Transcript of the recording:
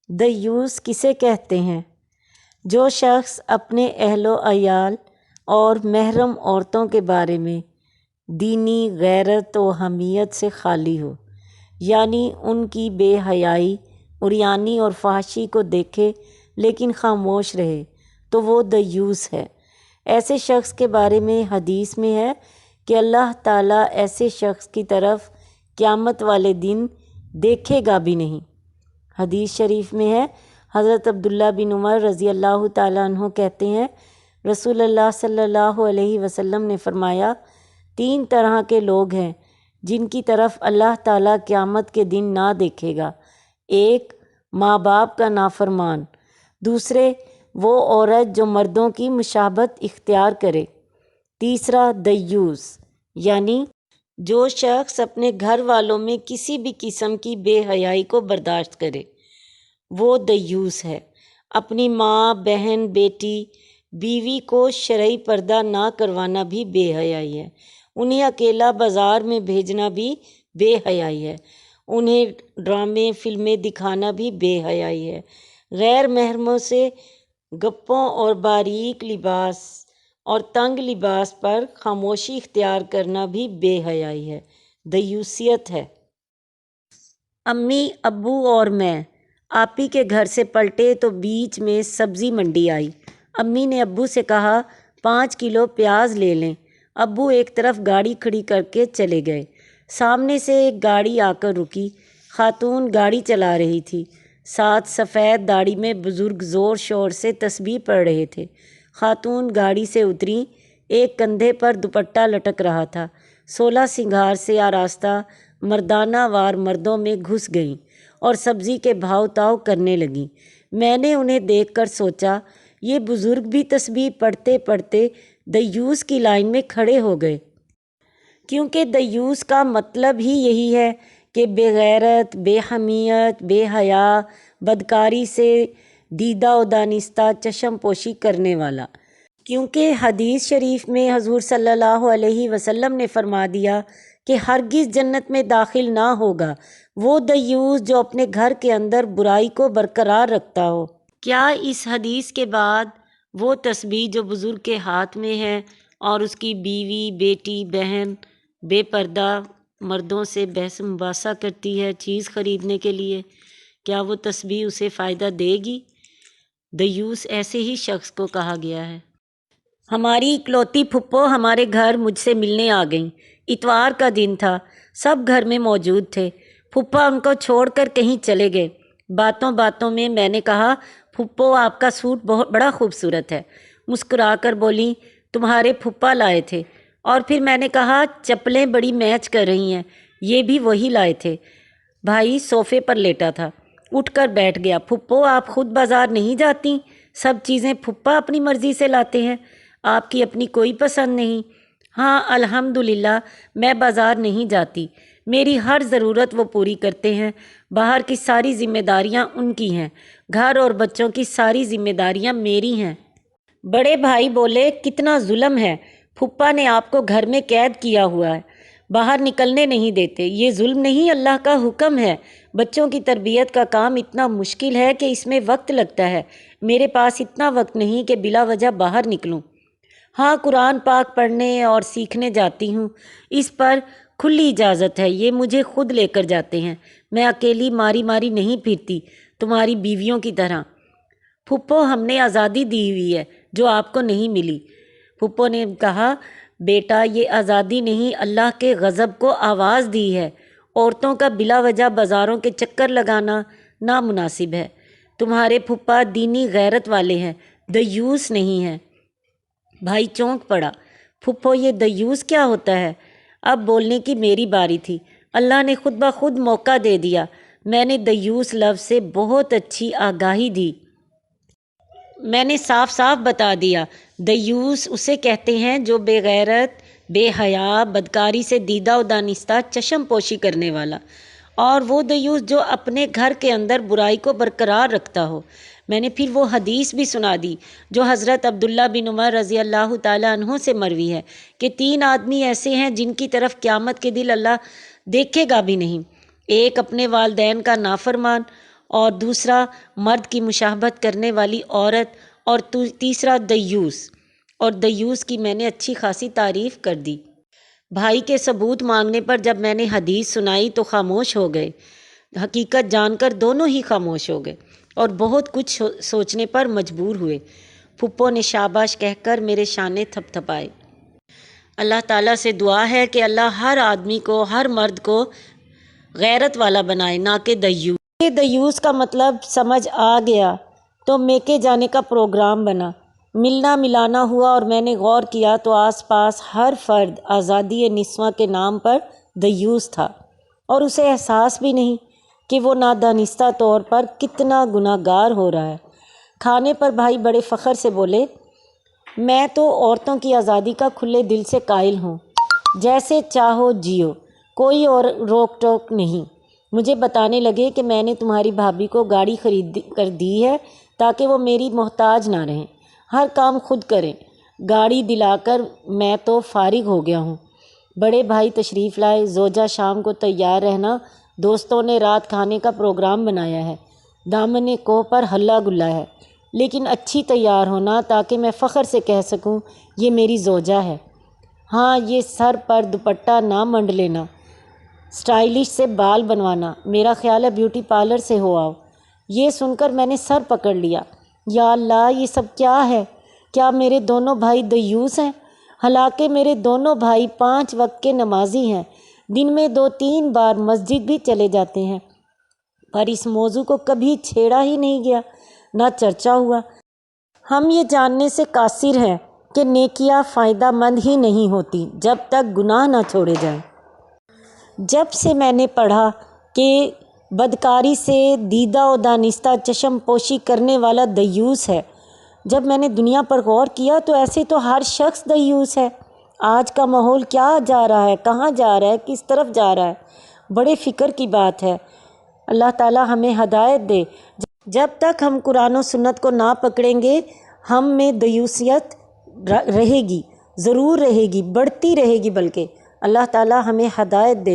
دیوس کسے کہتے ہیں؟ جو شخص اپنے اہل و عیال اور محرم عورتوں کے بارے میں دینی غیرت و حمیت سے خالی ہو، یعنی ان کی بے حیائی، عریانی اور فحاشی کو دیکھے لیکن خاموش رہے تو وہ دیوس ہے۔ ایسے شخص کے بارے میں حدیث میں ہے کہ اللہ تعالیٰ ایسے شخص کی طرف قیامت والے دن دیکھے گا بھی نہیں۔ حدیث شریف میں ہے، حضرت عبداللہ بن عمر رضی اللہ تعالیٰ عنہ کہتے ہیں، رسول اللہ صلی اللہ علیہ وسلم نے فرمایا، 3 طرح کے لوگ ہیں جن کی طرف اللہ تعالیٰ قیامت کے دن نہ دیکھے گا۔ 1، ماں باپ کا نافرمان۔ دوسرے، وہ عورت جو مردوں کی مشابہت اختیار کرے۔ تیسرا، دیوس، یعنی جو شخص اپنے گھر والوں میں کسی بھی قسم کی بے حیائی کو برداشت کرے، وہ دیوس ہے۔ اپنی ماں، بہن، بیٹی، بیوی کو شرعی پردہ نہ کروانا بھی بے حیائی ہے۔ انہیں اکیلا بازار میں بھیجنا بھی بے حیائی ہے۔ انہیں ڈرامے، فلمیں دکھانا بھی بے حیائی ہے۔ غیر محرموں سے گپوں اور باریک لباس اور تنگ لباس پر خاموشی اختیار کرنا بھی بے حیائی ہے، دیوسیت ہے۔ امی، ابو اور میں آپی کے گھر سے پلٹے تو بیچ میں سبزی منڈی آئی۔ امی نے ابو سے کہا 5 کلو پیاز لے لیں۔ ابو ایک طرف گاڑی کھڑی کر کے چلے گئے۔ سامنے سے ایک گاڑی آ کر رکی۔ خاتون گاڑی چلا رہی تھی۔ ساتھ سفید داڑھی میں بزرگ زور شور سے تسبیح پڑھ رہے تھے۔ خاتون گاڑی سے اتری، ایک کندھے پر دوپٹہ لٹک رہا تھا۔ 16 سنگھار سے آراستہ مردانہ وار مردوں میں گھس گئیں اور سبزی کے بھاؤ تاؤ کرنے لگیں۔ میں نے انہیں دیکھ کر سوچا، یہ بزرگ بھی تسبیح پڑھتے پڑھتے دیوس کی لائن میں کھڑے ہو گئے، کیونکہ دیوس کا مطلب ہی یہی ہے کہ بے غیرت، بے حمیت، بے حیا، بدکاری سے دیدہ و دانستہ چشم پوشی کرنے والا۔ کیونکہ حدیث شریف میں حضور صلی اللہ علیہ وسلم نے فرما دیا کہ ہرگز جنت میں داخل نہ ہوگا وہ دیوس جو اپنے گھر کے اندر برائی کو برقرار رکھتا ہو۔ کیا اس حدیث کے بعد وہ تسبیح جو بزرگ کے ہاتھ میں ہے اور اس کی بیوی، بیٹی، بہن بے پردہ مردوں سے بحث مباحثہ کرتی ہے چیز خریدنے کے لیے، کیا وہ تسبیح اسے فائدہ دے گی؟ دیوس ایسے ہی شخص کو کہا گیا ہے۔ ہماری اکلوتی پھپھو ہمارے گھر مجھ سے ملنے آ گئیں۔ اتوار کا دن تھا، سب گھر میں موجود تھے۔ پھپھا ان کو چھوڑ کر کہیں چلے گئے۔ باتوں باتوں میں میں نے کہا، پھپھو آپ کا سوٹ بڑا خوبصورت ہے۔ مسکرا کر بولیں، تمہارے پھپھا لائے تھے۔ اور پھر میں نے کہا، چپلیں بڑی میچ کر رہی ہیں، یہ بھی وہی لائے تھے۔ بھائی صوفے پر لیٹا تھا، اٹھ کر بیٹھ گیا۔ پھپھو آپ خود بازار نہیں جاتی؟ سب چیزیں پھپھا اپنی مرضی سے لاتے ہیں، آپ کی اپنی کوئی پسند نہیں؟ ہاں الحمدللہ، میں بازار نہیں جاتی، میری ہر ضرورت وہ پوری کرتے ہیں۔ باہر کی ساری ذمہ داریاں ان کی ہیں، گھر اور بچوں کی ساری ذمہ داریاں میری ہیں۔ بڑے بھائی بولے، کتنا ظلم ہے، پھپھا نے آپ کو گھر میں قید کیا ہوا ہے، باہر نکلنے نہیں دیتے، یہ ظلم نہیں اللہ کا حکم ہے۔ بچوں کی تربیت کا کام اتنا مشکل ہے کہ اس میں وقت لگتا ہے، میرے پاس اتنا وقت نہیں کہ بلا وجہ باہر نکلوں۔ ہاں قرآن پاک پڑھنے اور سیکھنے جاتی ہوں، اس پر کھلی اجازت ہے، یہ مجھے خود لے کر جاتے ہیں، میں اکیلی ماری ماری نہیں پھرتی تمہاری بیویوں کی طرح۔ پھپھو ہم نے آزادی دی ہوئی ہے جو آپ کو نہیں ملی۔ پھپھو نے کہا، بیٹا یہ آزادی نہیں، اللہ کے غضب کو آواز دی ہے، عورتوں کا بلا وجہ بازاروں کے چکر لگانا نامناسب ہے۔ تمہارے پھپھا دینی غیرت والے ہیں، دیوس نہیں ہیں۔ بھائی چونک پڑا، پھپھو یہ دیوس کیا ہوتا ہے؟ اب بولنے کی میری باری تھی، اللہ نے خود بخود موقع دے دیا، میں نے دیوس لفظ سے بہت اچھی آگاہی دی۔ میں نے صاف صاف بتا دیا، دیوس اسے کہتے ہیں جو بے غیرت، بے حیا، بدکاری سے دیدہ و دانستہ چشم پوشی کرنے والا، اور وہ دیوس جو اپنے گھر کے اندر برائی کو برقرار رکھتا ہو۔ میں نے پھر وہ حدیث بھی سنا دی جو حضرت عبداللہ بن عمر رضی اللہ تعالیٰ عنہ سے مروی ہے کہ 3 آدمی ایسے ہیں جن کی طرف قیامت کے دن اللہ دیکھے گا بھی نہیں۔ 1 اپنے والدین کا نافرمان اور دوسرا مرد کی مشابہت کرنے والی عورت، اور تیسرا دیوس، اور دیوس کی میں نے اچھی خاصی تعریف کر دی۔ بھائی کے ثبوت مانگنے پر جب میں نے حدیث سنائی تو خاموش ہو گئے، حقیقت جان کر دونوں ہی خاموش ہو گئے اور بہت کچھ سوچنے پر مجبور ہوئے۔ پھپھو نے شاباش کہہ کر میرے شانے تھپ تھپائے۔ اللہ تعالیٰ سے دعا ہے کہ اللہ ہر آدمی کو، ہر مرد کو غیرت والا بنائے، نہ کہ دیوس۔ یہ دیوس کا مطلب سمجھ آ گیا تو میکے جانے کا پروگرام بنا۔ ملنا ملانا ہوا اور میں نے غور کیا تو آس پاس ہر فرد آزادی نسواں کے نام پر دیوس تھا، اور اسے احساس بھی نہیں کہ وہ نادانستہ طور پر کتنا گناہ گار ہو رہا ہے۔ کھانے پر بھائی بڑے فخر سے بولے، میں تو عورتوں کی آزادی کا کھلے دل سے قائل ہوں، جیسے چاہو جیو، کوئی اور روک ٹوک نہیں۔ مجھے بتانے لگے کہ میں نے تمہاری بھابھی کو گاڑی خرید کر دی ہے تاکہ وہ میری محتاج نہ رہیں، ہر کام خود کریں۔ گاڑی دلا کر میں تو فارغ ہو گیا ہوں۔ بڑے بھائی تشریف لائے، زوجہ شام کو تیار رہنا، دوستوں نے رات کھانے کا پروگرام بنایا ہے، دامن کوہ پر ہلا گلا ہے، لیکن اچھی تیار ہونا تاکہ میں فخر سے کہہ سکوں یہ میری زوجہ ہے۔ ہاں، یہ سر پر دوپٹہ نہ منڈ لینا، سٹائلش سے بال بنوانا، میرا خیال ہے بیوٹی پارلر سے ہو آؤ۔ یہ سن کر میں نے سر پکڑ لیا، یا اللہ یہ سب کیا ہے؟ کیا میرے دونوں بھائی دیوس ہیں؟ حالانکہ میرے دونوں بھائی 5 وقت کے نمازی ہیں، دن میں 2-3 بار مسجد بھی چلے جاتے ہیں، پر اس موضوع کو کبھی چھیڑا ہی نہیں گیا، نہ چرچا ہوا۔ ہم یہ جاننے سے قاصر ہیں کہ نیکیاں فائدہ مند ہی نہیں ہوتی جب تک گناہ نہ چھوڑے جائیں۔ جب سے میں نے پڑھا کہ بدکاری سے دیدہ و دانستہ چشم پوشی کرنے والا دیوس ہے، جب میں نے دنیا پر غور کیا تو ایسے تو ہر شخص دیوس ہے۔ آج کا ماحول کیا جا رہا ہے، کہاں جا رہا ہے، کس طرف جا رہا ہے، بڑے فکر کی بات ہے۔ اللہ تعالیٰ ہمیں ہدایت دے۔ جب تک ہم قرآن و سنت کو نہ پکڑیں گے، ہم میں دیوسیت رہے گی، ضرور رہے گی، بڑھتی رہے گی، بلکہ اللہ تعالیٰ ہمیں ہدایت دے۔